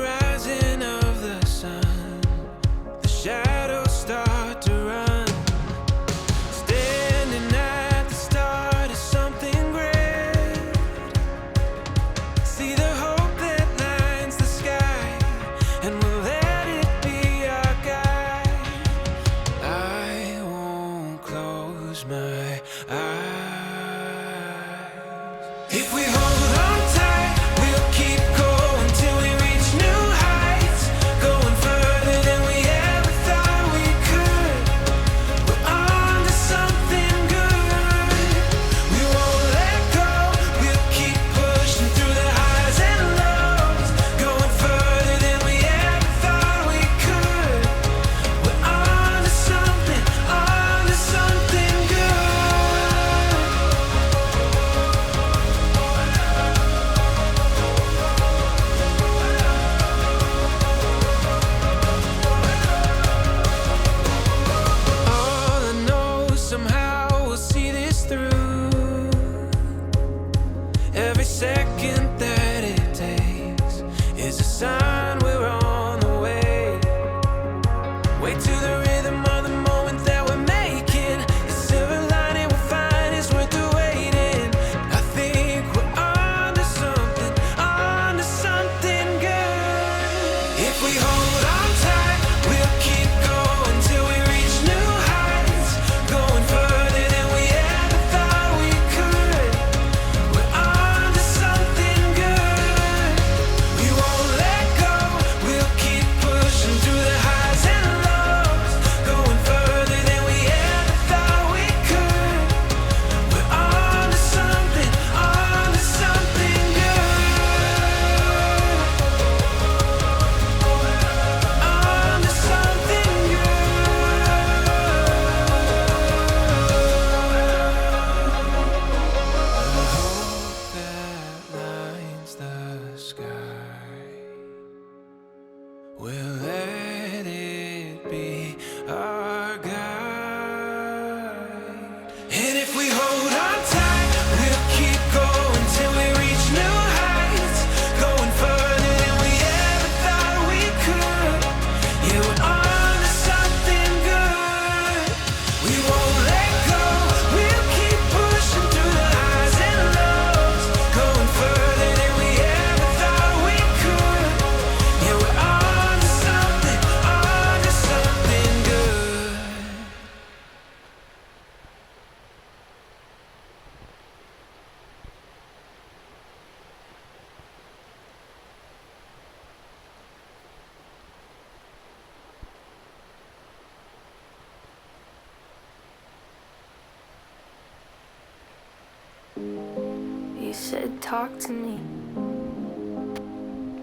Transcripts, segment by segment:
rising of the sun, the shadows start to run. Standing at the start of something great. See the hope that lines the sky, and we'll let it be our guide. I won't close my eyes. If we hold on tight, we'll keep going till we reach new heights, going further than we ever thought we could. We're on to something good. We won't let go. We'll keep pushing through the highs and lows, going further than we ever thought we could. We're on to something good. All I know, somehow we'll see this through. Every second that it takes is a sign we're on the way. Wait to the rhythm of the moment that we're making. The silver lining we'll find is worth the waiting. I think we're on to something good. If we hold on tight, we'll keep going till we reach new heights, going further than we ever thought we could. We're on to something good. We won't let go. We'll keep pushing through the highs and lows, going further than we ever thought we could. We're on to something good. On to something good. Hope that lines the sky. We'll let it be our guide. And if we hold on tight, we'll keep going till we reach new heights, going further than we ever thought we could. Yeah, we're on to something good. We won't let go. We'll keep pushing through the highs and lows, going further than we ever thought we could. Yeah, we're on to something good. You said talk to me,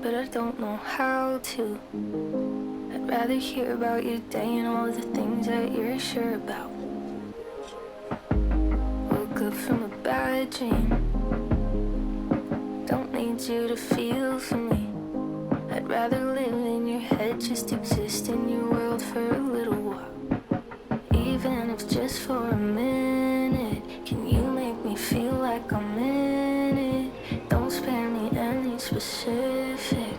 but I don't know how to. I'd rather hear about your day and all the things that you're sure about. Woke up from a bad dream. Don't need you to feel for me. I'd rather live in your head, just exist in your world for a little while. Even if just for a minute, can you make me feel like I'm in it? Don't spare me any specific.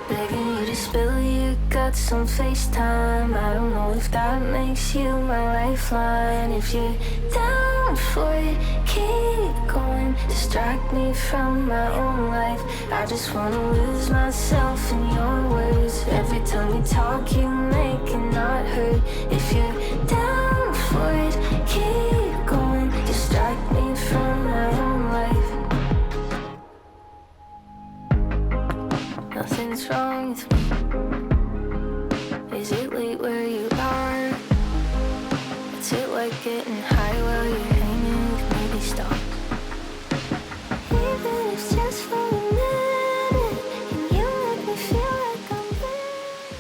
Begging you to spill your guts on FaceTime. I don't know if that makes you my lifeline. If you're down for it, keep going. Distract me from my own life. I just wanna lose myself in your words. Every time we talk, you make it not hurt. If you're down for it, keep going. Distract me from my own life. Nothing's wrong with me. Is it late where you are? What's it like getting high while you're hanging? Maybe stop. Even if it's just for a minute, can you make me feel like I'm there?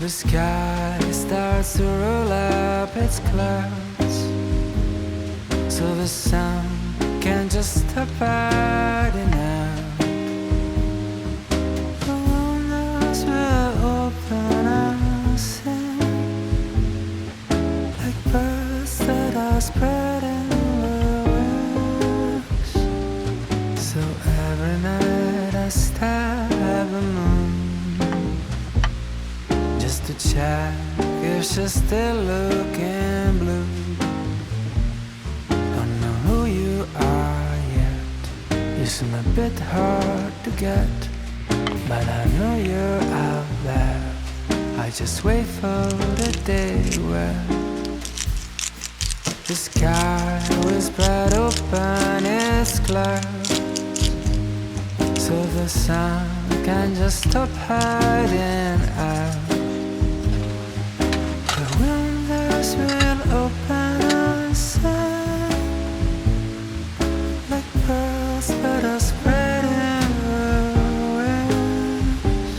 The sky starts to roll up its clouds, so the sun can just stop hiding out. The windows will open and sing like birds that are spreading their wings. So every night I stare at the moon to check if she's still looking blue. Don't know who you are yet. You seem a bit hard to get, but I know you're out there. I just wait for the day where the sky will spread open its clouds, so the sun can just stop hiding out. Windows will open and sing like birds that are spreading their wings.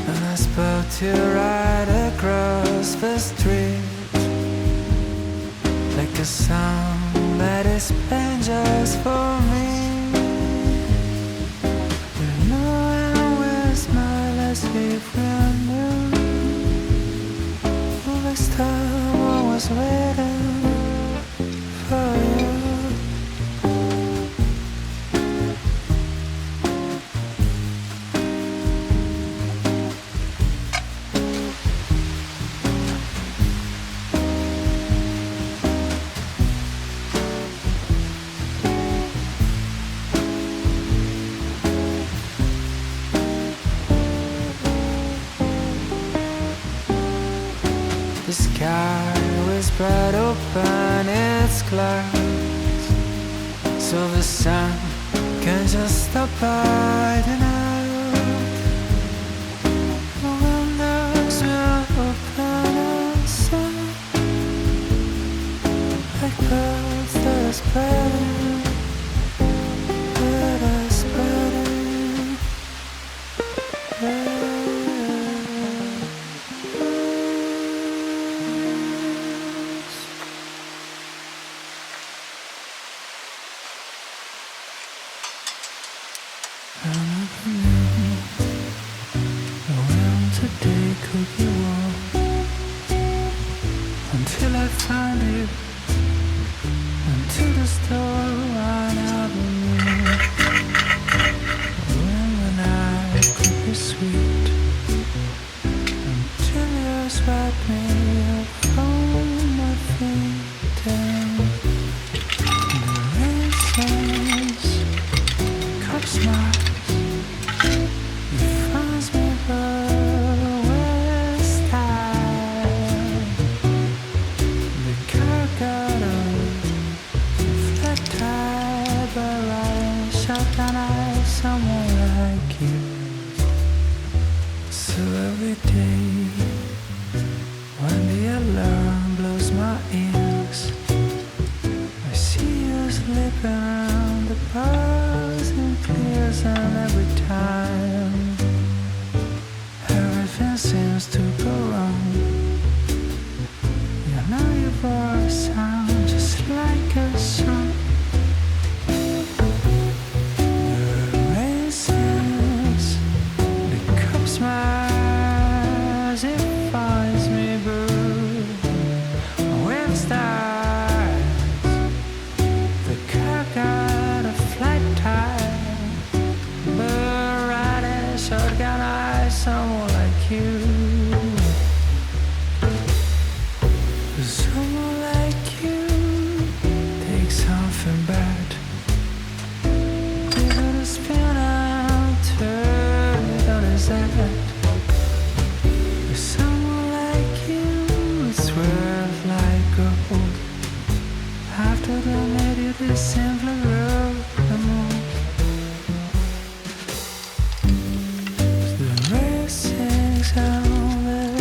And I spoke to you right across the street, like a song that is playing just for me. You know The sky was spread open its clouds, so the sun can just stop by the night. The windows were open inside, like birds that are spreading, that are spreading. Today could be warm until I find you, until the storm run out of me. When the night could be sweet, until you swipe me up from my feet. And the rain sings, cup smiles, it finds me by someone like you. So every day when the alarm blows my ears, I see you slipping around the bars and clears, and every time everything seems to go wrong. You know your voice sounds just like a song. Smiles, it finds me blue. When stars, the car got a flat tire, but riding shotgun eyes, someone like you. Someone like you takes something bad, give it a spin and turn it on his head. Someone like you, it's worth like gold. After they made you, they simply wrote the moon. The rain sings out, let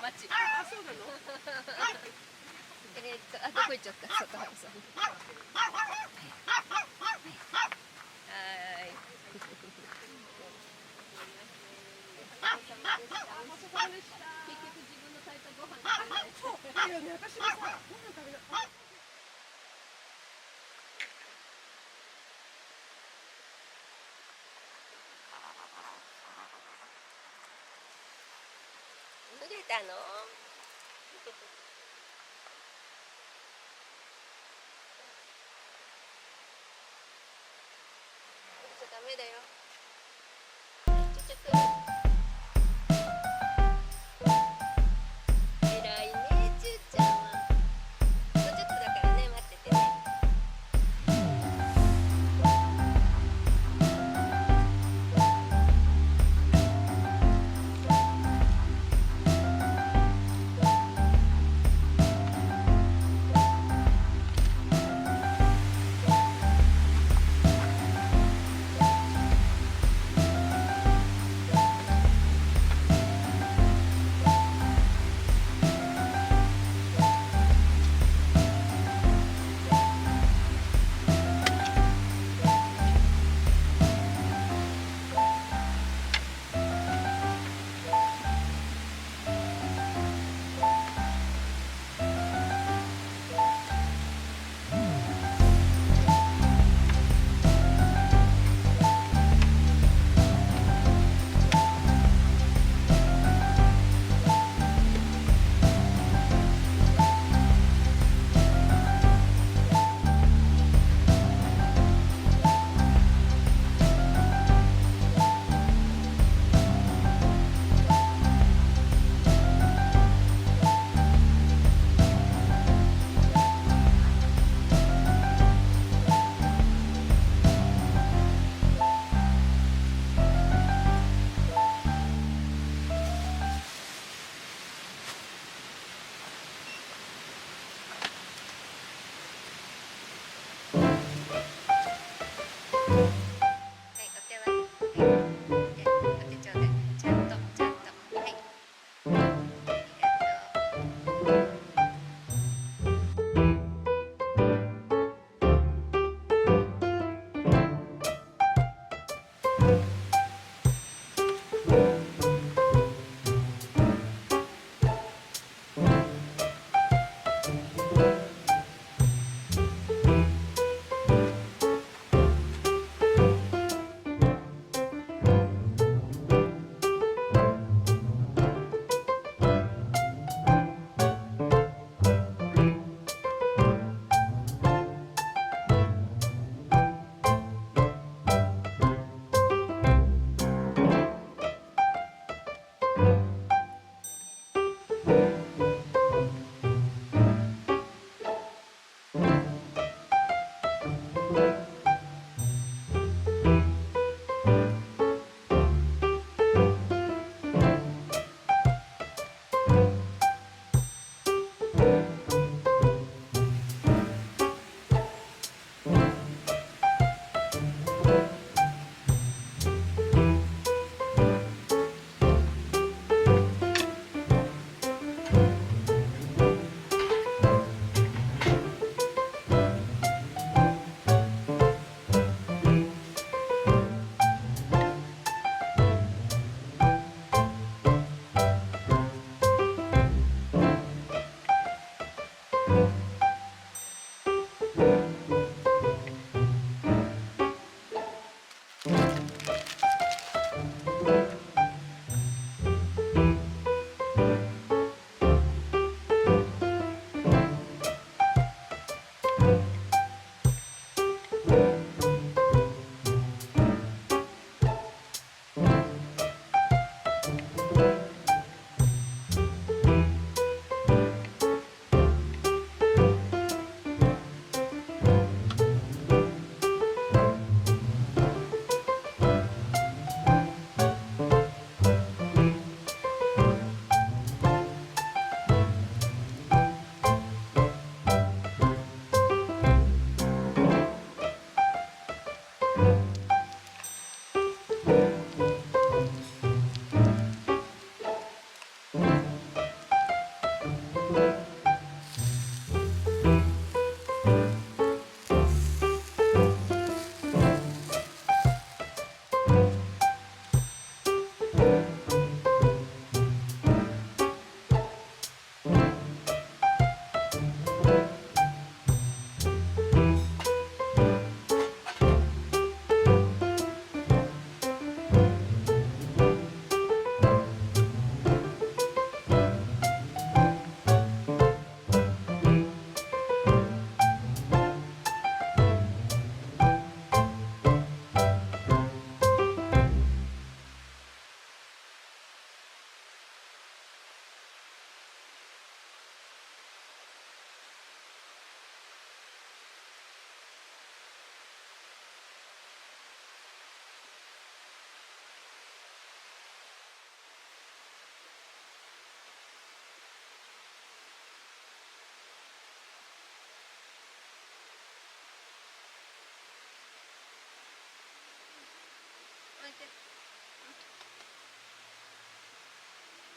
町。あ、そうなの。あ、どこ行っちゃった、里原さん。結局自分の炊いたご飯食べない。そう、だよね、私もさ、ご飯食べな。濡れたの？ダメだよ。ちょっと偉いね、ちゅうちゃんは。もうちょっとだからね、待っててね。「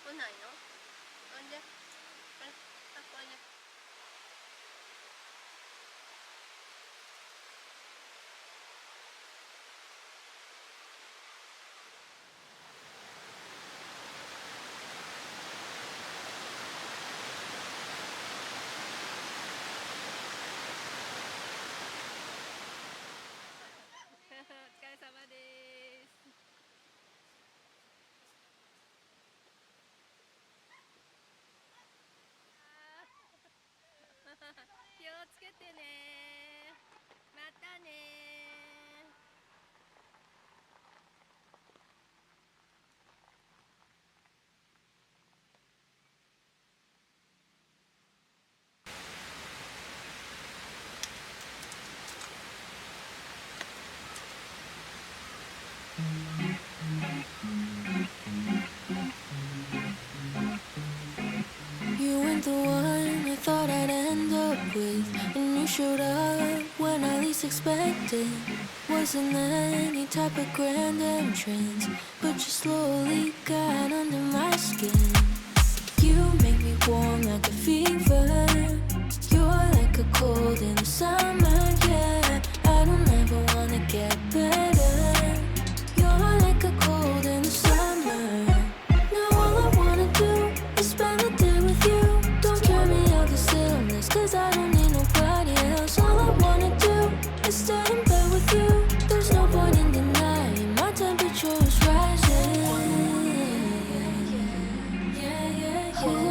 来ないの？ほんで、これね。お疲れ様です。気をつけてね。またね。You weren't the one I thought I'd end up with, and you showed up when I least expected. Wasn't any type of grand entrance, but you slowly got under my skin. You make me warm like a fever. You're like a cold in the summer, yeah. I don't ever wanna get better. You're like a cold in the summer. Now all I wanna do is spend the day with you. Don't cure me of this illness, cause I don't need nobody else. All I wanna do is stay in bed with you. There's no point in denying my temperature is rising. Yeah, yeah, yeah.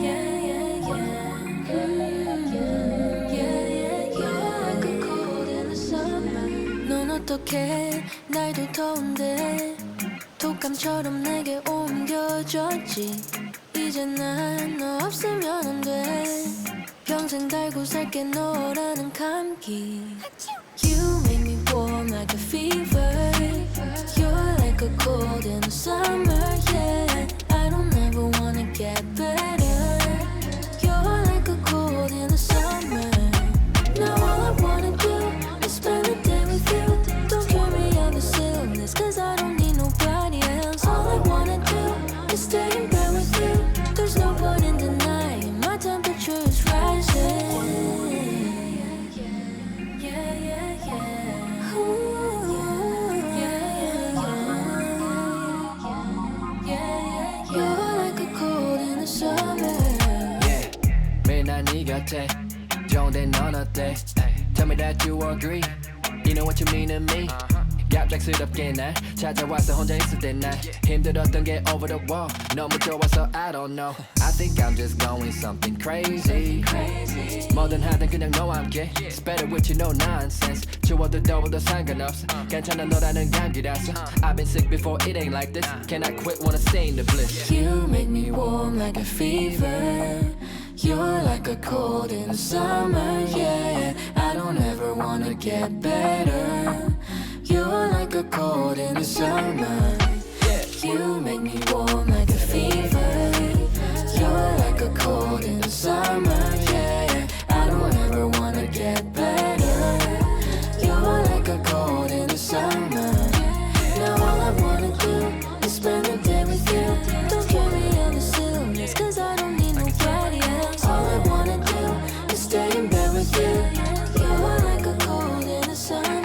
Yeah, yeah, yeah. Yeah, yeah, yeah. Like a cold in the summer. 넌 어떻게 날도 더운데 독감처럼 내게 옮겨졌지. 이제 난 너 없으면 안 돼. 평생 달고 살게 너라는 감기. You make me warm like a fever. You're like a cold in the summer, yeah. I don't ever wanna get better. You're like a cold in the summer. Now all I wanna do is spend the day with you. Don't cure me of this illness, cause I don't need nobody else. All I wanna do is stay in bed with you. There's no point in denying my temperature is rising. Yeah, yeah, yeah. Ooh, yeah, yeah, yeah. You're like a cold in the summer. Yeah, 매일 난 네 곁에 좋은데 넌 어때? Tell me that you agree. You know what you mean to me. 갑작스럽게 날 찾아와서 혼자 있을 때 날 힘들었던 게 over the wall. 너무 좋아서 I don't know. I think I'm just going something crazy. 뭐든 하든 그냥 너와 함께. It's better with you, no nonsense. 추워도 더워도 상관없어. 괜찮아 너라는 감기라서. I've been sick before, it ain't like this. Can I quit, wanna stay in the bliss. You make me warm like a fever. You're like a cold in the summer, yeah. I don't ever wanna get better. You're like a cold in the summer. You make me warm like a fever. You're like a cold in the summer, yeah. I don't ever wanna get better. You're like a cold in the summer. Now all I wanna do is spend the day with you. Don't cure me of this illness, cause I don't need nobody else. All I wanna do is stay in bed with you. You're like a cold in the summer.